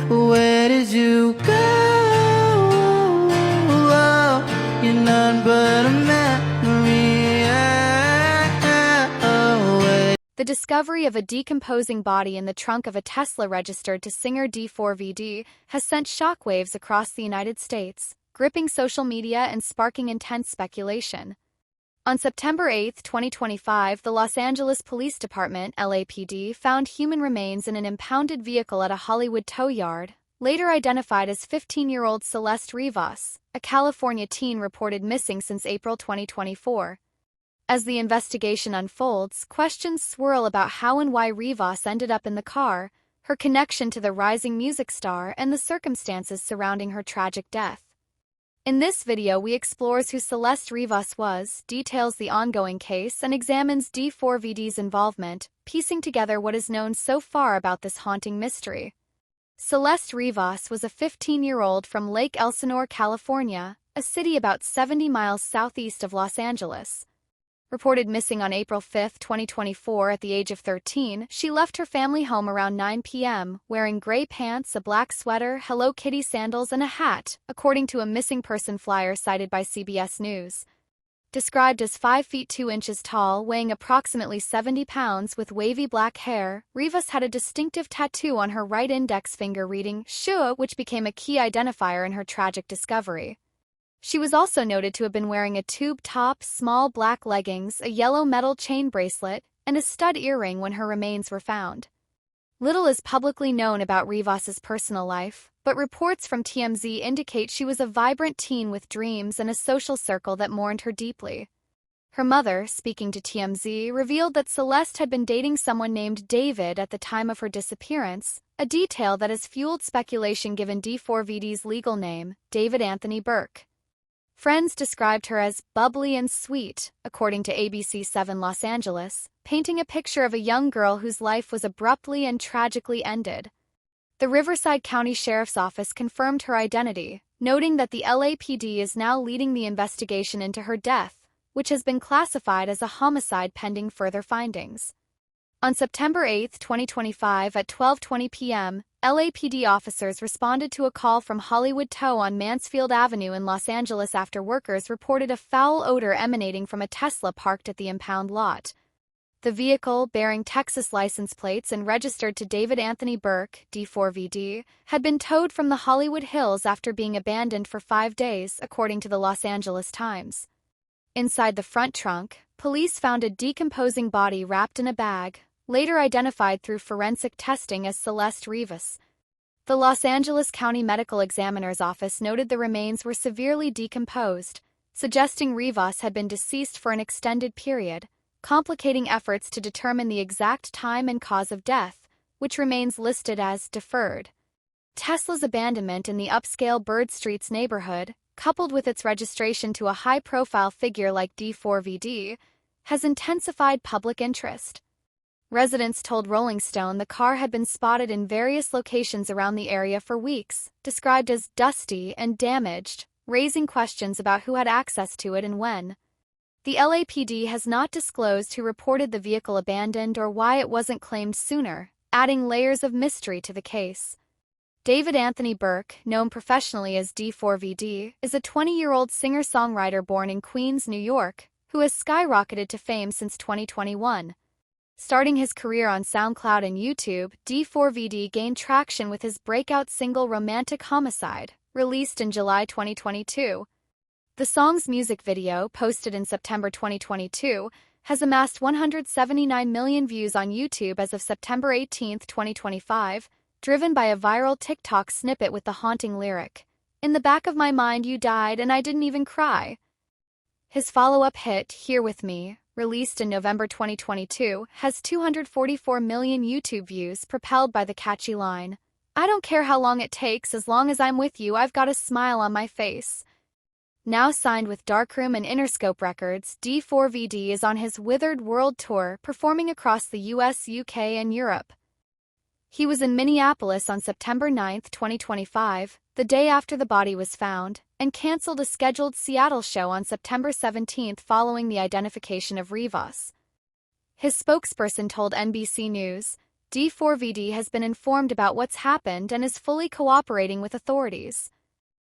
Where did you go? You're none but a memory. The discovery of a decomposing body in the trunk of a Tesla registered to singer D4vd has sent shockwaves across the United States, gripping social media and sparking intense speculation. On September 8, 2025, the Los Angeles Police Department, LAPD, found human remains in an impounded vehicle at a Hollywood tow yard, later identified as 15-year-old Celeste Rivas, a California teen reported missing since April 2024. As the investigation unfolds, questions swirl about how and why Rivas ended up in the car, her connection to the rising music star, and the circumstances surrounding her tragic death. In this video, we explores who Celeste Rivas was, details the ongoing case, and examines D4vd's involvement, piecing together what is known so far about this haunting mystery. Celeste Rivas was a 15-year-old from Lake Elsinore, California, a city about 70 miles southeast of Los Angeles. Reported missing on April 5, 2024 at the age of 13, she left her family home around 9 p.m., wearing gray pants, a black sweater, Hello Kitty sandals, and a hat, according to a missing person flyer cited by CBS News. Described as 5 feet 2 inches tall, weighing approximately 70 pounds with wavy black hair, Rivas had a distinctive tattoo on her right index finger reading "Shua," which became a key identifier in her tragic discovery. She was also noted to have been wearing a tube top, small black leggings, a yellow metal chain bracelet, and a stud earring when her remains were found. Little is publicly known about Rivas's personal life, but reports from TMZ indicate she was a vibrant teen with dreams and a social circle that mourned her deeply. Her mother, speaking to TMZ, revealed that Celeste had been dating someone named David at the time of her disappearance, a detail that has fueled speculation given D4vd's legal name, David Anthony Burke. Friends described her as bubbly and sweet, according to ABC7 Los Angeles, painting a picture of a young girl whose life was abruptly and tragically ended. The Riverside County Sheriff's Office confirmed her identity, noting that the LAPD is now leading the investigation into her death, which has been classified as a homicide pending further findings. On September 8, 2025 at 12:20 p.m., LAPD officers responded to a call from Hollywood Tow on Mansfield Avenue in Los Angeles after workers reported a foul odor emanating from a Tesla parked at the impound lot. The vehicle, bearing Texas license plates and registered to David Anthony Burke, D4vd, had been towed from the Hollywood Hills after being abandoned for 5 days, according to the Los Angeles Times. Inside the front trunk, police found a decomposing body wrapped in a bag, later identified through forensic testing as Celeste Rivas. The Los Angeles County Medical Examiner's Office noted the remains were severely decomposed, suggesting Rivas had been deceased for an extended period, complicating efforts to determine the exact time and cause of death, which remains listed as deferred. Tesla's abandonment in the upscale Bird Streets neighborhood, coupled with its registration to a high-profile figure like D4vd, has intensified public interest. Residents told Rolling Stone the car had been spotted in various locations around the area for weeks, described as dusty and damaged, raising questions about who had access to it and when. The LAPD has not disclosed who reported the vehicle abandoned or why it wasn't claimed sooner, adding layers of mystery to the case. David Anthony Burke, known professionally as D4vd, is a 20-year-old singer-songwriter born in Queens, New York, who has skyrocketed to fame since 2021. Starting his career on SoundCloud and YouTube, D4vd gained traction with his breakout single Romantic Homicide, released in July 2022. The song's music video, posted in September 2022, has amassed 179 million views on YouTube as of September 18, 2025, driven by a viral TikTok snippet with the haunting lyric, "In the back of my mind you died and I didn't even cry." His follow-up hit, Here With Me, released in November 2022, has 244 million YouTube views propelled by the catchy line, "I don't care how long it takes, as long as I'm with you I've got a smile on my face." Now signed with Darkroom and Interscope Records, D4vd is on his Withered World Tour, performing across the US, UK, and Europe. He was in Minneapolis on September 9, 2025, the day after the body was found, and canceled a scheduled Seattle show on September 17 following the identification of Rivas. His spokesperson told NBC News, D4vd has been informed about what's happened and is fully cooperating with authorities.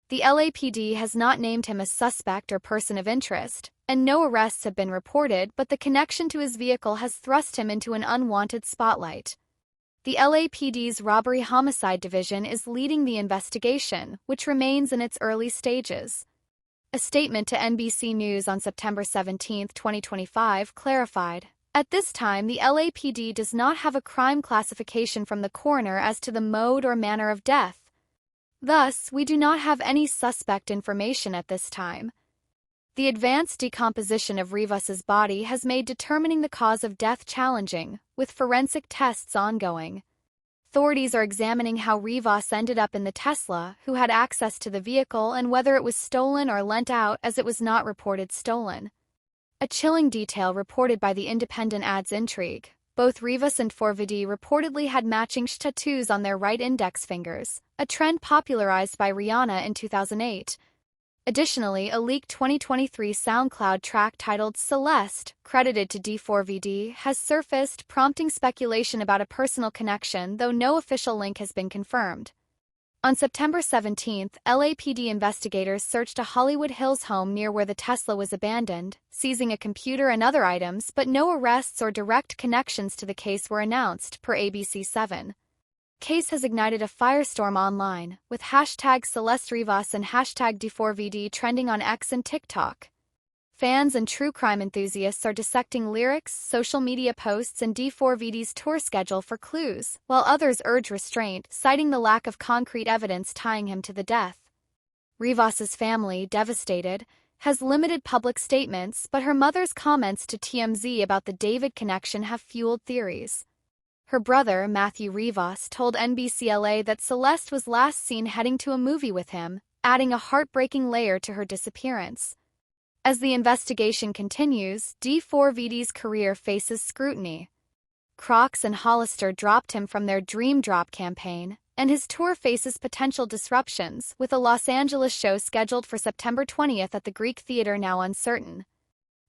The LAPD has not named him a suspect or person of interest, and no arrests have been reported, but the connection to his vehicle has thrust him into an unwanted spotlight. The LAPD's Robbery-Homicide Division is leading the investigation, which remains in its early stages. A statement to NBC News on September 17, 2025, clarified, "At this time, the LAPD does not have a crime classification from the coroner as to the mode or manner of death. Thus, we do not have any suspect information at this time." The advanced decomposition of Rivas's body has made determining the cause of death challenging, with forensic tests ongoing. Authorities are examining how Rivas ended up in the Tesla, who had access to the vehicle, and whether it was stolen or lent out, as it was not reported stolen. A chilling detail reported by the Independent adds intrigue. Both Rivas and D4vd reportedly had matching tattoos on their right index fingers, a trend popularized by Rihanna in 2008. Additionally, a leaked 2023 SoundCloud track titled Celeste, credited to D4vd, has surfaced, prompting speculation about a personal connection, though no official link has been confirmed. On September 17, LAPD investigators searched a Hollywood Hills home near where the Tesla was abandoned, seizing a computer and other items, but no arrests or direct connections to the case were announced, per ABC7. Case has ignited a firestorm online, with hashtag Celeste Rivas and hashtag D4vd trending on X and TikTok. Fans and true crime enthusiasts are dissecting lyrics, social media posts, and D4vd's tour schedule for clues, while others urge restraint, citing the lack of concrete evidence tying him to the death. Rivas's family, devastated, has limited public statements, but her mother's comments to TMZ about the David connection have fueled theories. Her brother, Matthew Rivas, told NBCLA that Celeste was last seen heading to a movie with him, adding a heartbreaking layer to her disappearance. As the investigation continues, D4vd's career faces scrutiny. Crocs and Hollister dropped him from their Dream Drop campaign, and his tour faces potential disruptions, with a Los Angeles show scheduled for September 20 at the Greek Theater now uncertain.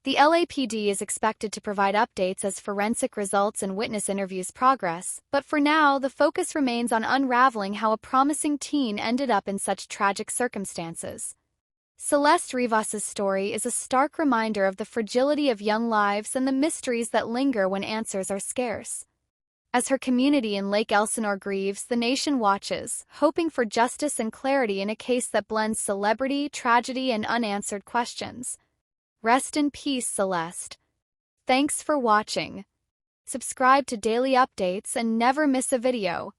The LAPD is expected to provide updates as forensic results and witness interviews progress, but for now, the focus remains on unraveling how a promising teen ended up in such tragic circumstances. Celeste Rivas's story is a stark reminder of the fragility of young lives and the mysteries that linger when answers are scarce. As her community in Lake Elsinore grieves, the nation watches, hoping for justice and clarity in a case that blends celebrity, tragedy, and unanswered questions. Rest in peace, Celeste. Thanks for watching. Subscribe to daily updates and never miss a video.